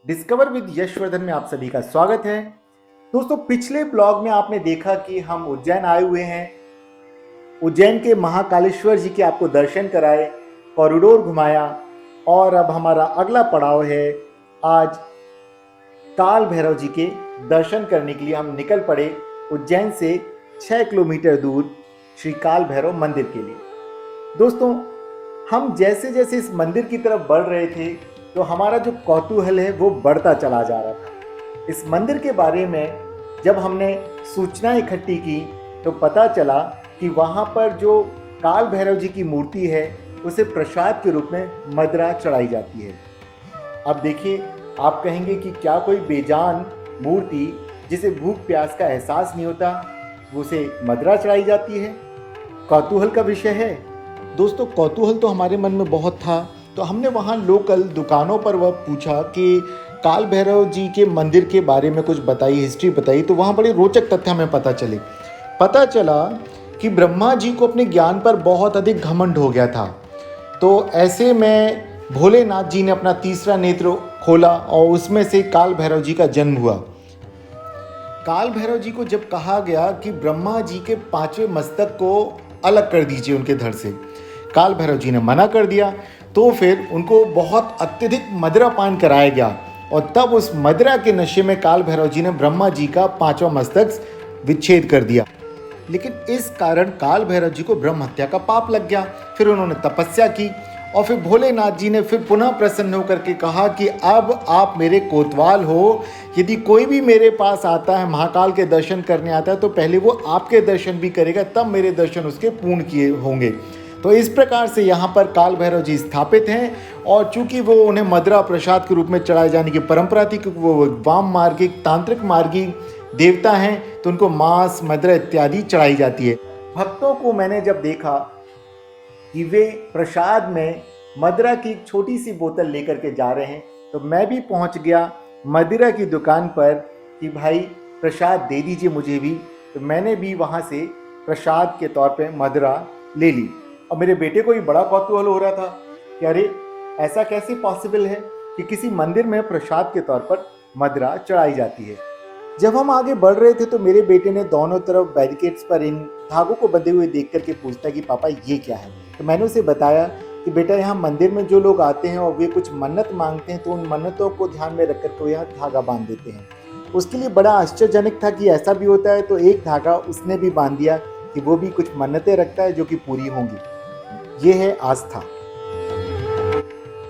Discover with Yashvardhan में आप सभी का स्वागत है। दोस्तों, पिछले ब्लॉग में आपने देखा कि हम उज्जैन आए हुए हैं। उज्जैन के महाकालेश्वर जी के आपको दर्शन कराए, कॉरिडोर घुमाया और अब हमारा अगला पड़ाव है आज काल भैरव जी के दर्शन करने के लिए हम निकल पड़े उज्जैन से 6 किलोमीटर दूर श्री काल भैरव मंदिर के लिए। दोस्तों, हम जैसे जैसे इस मंदिर की तरफ बढ़ रहे थे तो हमारा जो कौतूहल है वो बढ़ता चला जा रहा था। इस मंदिर के बारे में जब हमने सूचना इकट्ठी की तो पता चला कि वहाँ पर जो काल भैरव जी की मूर्ति है उसे प्रसाद के रूप में मदिरा चढ़ाई जाती है। अब देखिए, आप कहेंगे कि क्या कोई बेजान मूर्ति जिसे भूख प्यास का एहसास नहीं होता उसे मदिरा चढ़ाई जाती है? कौतूहल का विषय है। दोस्तों, कौतूहल तो हमारे मन में बहुत था, तो हमने वहाँ लोकल दुकानों पर वह पूछा कि काल भैरव जी के मंदिर के बारे में कुछ बताइए, हिस्ट्री बताइए। तो वहाँ बड़े रोचक तथ्य हमें पता चला कि ब्रह्मा जी को अपने ज्ञान पर बहुत अधिक घमंड हो गया था। तो ऐसे में भोलेनाथ जी ने अपना तीसरा नेत्र खोला और उसमें से काल भैरव जी का जन्म हुआ। काल भैरव जी को जब कहा गया कि ब्रह्मा जी के 5वें मस्तक को अलग कर दीजिए उनके धड़ से, काल भैरव जी ने मना कर दिया। तो फिर उनको बहुत अत्यधिक मदिरा पान कराया गया और तब उस मदिरा के नशे में काल भैरव जी ने ब्रह्मा जी का 5वां मस्तक विच्छेद कर दिया। लेकिन इस कारण काल भैरव जी को ब्रह्म हत्या का पाप लग गया। फिर उन्होंने तपस्या की और फिर भोलेनाथ जी ने फिर पुनः प्रसन्न होकर के कहा कि अब आप मेरे कोतवाल हो, यदि कोई भी मेरे पास आता है, महाकाल के दर्शन करने आता है, तो पहले वो आपके दर्शन भी करेगा, तब मेरे दर्शन उसके पूर्ण किए होंगे। तो इस प्रकार से यहाँ पर काल भैरव जी स्थापित हैं और चूंकि वो उन्हें मदिरा प्रसाद के रूप में चढ़ाए जाने की परंपरा थी, क्योंकि वो वाम मार्गिक तांत्रिक मार्गी देवता हैं, तो उनको मांस, मदिरा इत्यादि चढ़ाई जाती है। भक्तों को मैंने जब देखा कि वे प्रसाद में मदिरा की एक छोटी सी बोतल लेकर के जा रहे हैं, तो मैं भी पहुंच गया मदिरा की दुकान पर कि भाई प्रसाद दे दीजिए मुझे भी। तो मैंने भी वहां से प्रसाद के तौर पे मदिरा ले ली और मेरे बेटे को भी बड़ा कौतूहल हो रहा था कि अरे ऐसा कैसे पॉसिबल है कि किसी मंदिर में प्रसाद के तौर पर मदिरा चढ़ाई जाती है। जब हम आगे बढ़ रहे थे तो मेरे बेटे ने दोनों तरफ बैरिकेड्स पर इन धागों को बंधे हुए देख करके पूछता कि पापा ये क्या है। तो मैंने उसे बताया कि बेटा, यहाँ मंदिर में जो लोग आते हैं और वे कुछ मन्नत मांगते हैं तो उन मन्नतों को ध्यान में रख कर के यहाँ धागा बांध देते हैं। उसके लिए बड़ा आश्चर्यजनक था कि ऐसा भी होता है, तो एक धागा उसने भी बांध दिया कि वो भी कुछ मन्नतें रखता है जो कि पूरी होंगी। ये है आस्था।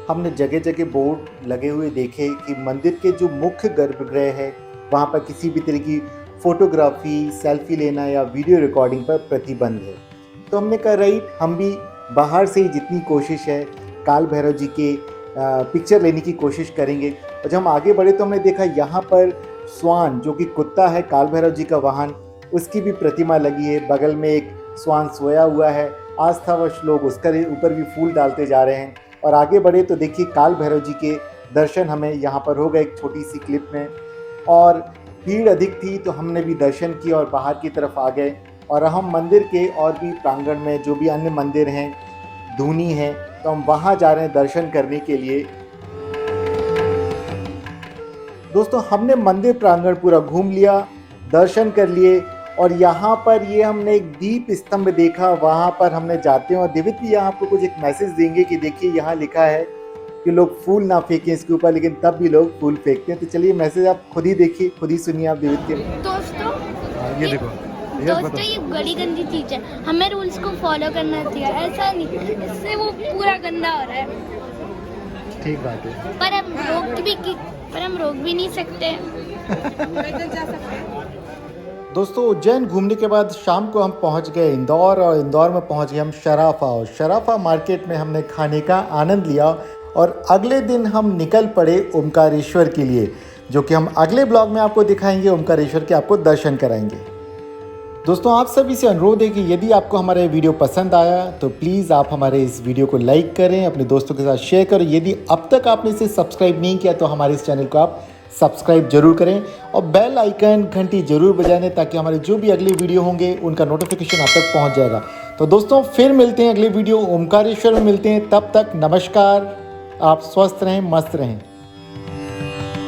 हमने जगह जगह बोर्ड लगे हुए देखे कि मंदिर के जो मुख्य गर्भगृह है वहाँ पर किसी भी तरह की फोटोग्राफी, सेल्फी लेना या वीडियो रिकॉर्डिंग पर प्रतिबंध है। तो हमने कहा राइट, हम भी बाहर से ही जितनी कोशिश है काल भैरव जी के पिक्चर लेने की कोशिश करेंगे। और जब हम आगे बढ़े तो हमने देखा यहाँ पर स्वान, जो कि कुत्ता है काल भैरव जी का वाहन, उसकी भी प्रतिमा लगी है। बगल में एक स्वान सोया हुआ है। आस्थावश लोग उसके ऊपर भी फूल डालते जा रहे हैं। और आगे बढ़े तो देखिए काल भैरव जी के दर्शन हमें यहाँ पर हो गए एक छोटी सी क्लिप में। और भीड़ अधिक थी तो हमने भी दर्शन किए और बाहर की तरफ आ गए। और हम मंदिर के और भी प्रांगण में जो भी अन्य मंदिर हैं, धूनी है, तो हम वहाँ जा रहे हैं दर्शन करने के लिए। दोस्तों, हमने मंदिर प्रांगण पूरा घूम लिया, दर्शन कर लिए और यहाँ पर ये हमने एक दीप स्तंभ देखा। वहाँ पर हमने जाते हैं और दिव्य भी यहाँ आपको कुछ एक मैसेज देंगे कि देखिए यहाँ लिखा है कि लोग फूल ना फेंकें इसके ऊपर, लेकिन तब भी लोग फूल फेंकते हैं। तो चलिए मैसेज आप खुद ही देखिए, खुद ही सुनिए आप दिव्य के। दोस्तों, ये देखो दोस्तों ये बड़ी गंदी चीज है, हमें रूल्स को फॉलो करना चाहिए। ऐसा नहीं, इससे वो पूरा गंदा हो रहा है। ठीक बात है, पर हम रोक भी नहीं सकते। दोस्तों उज्जैन घूमने के बाद शाम को हम पहुंच गए इंदौर और इंदौर में पहुंच गए हम शराफा। और शराफा मार्केट में हमने खाने का आनंद लिया और अगले दिन हम निकल पड़े ओमकारेश्वर के लिए, जो कि हम अगले ब्लॉग में आपको दिखाएंगे। ओमकारेश्वर के आपको दर्शन कराएंगे। दोस्तों, आप सभी से अनुरोध है कि यदि आपको हमारा ये वीडियो पसंद आया तो प्लीज़ आप हमारे इस वीडियो को लाइक करें, अपने दोस्तों के साथ शेयर करें। यदि अब तक आपने इसे सब्सक्राइब नहीं किया तो हमारे इस चैनल को आप सब्सक्राइब जरूर करें और बेल आइकन घंटी जरूर बजा दें, ताकि हमारे जो भी अगले वीडियो होंगे उनका नोटिफिकेशन आप तक पहुंच जाएगा। तो दोस्तों, फिर मिलते हैं अगले वीडियो ओमकारेश्वर में मिलते हैं। तब तक नमस्कार, आप स्वस्थ रहें, मस्त रहें।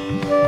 है।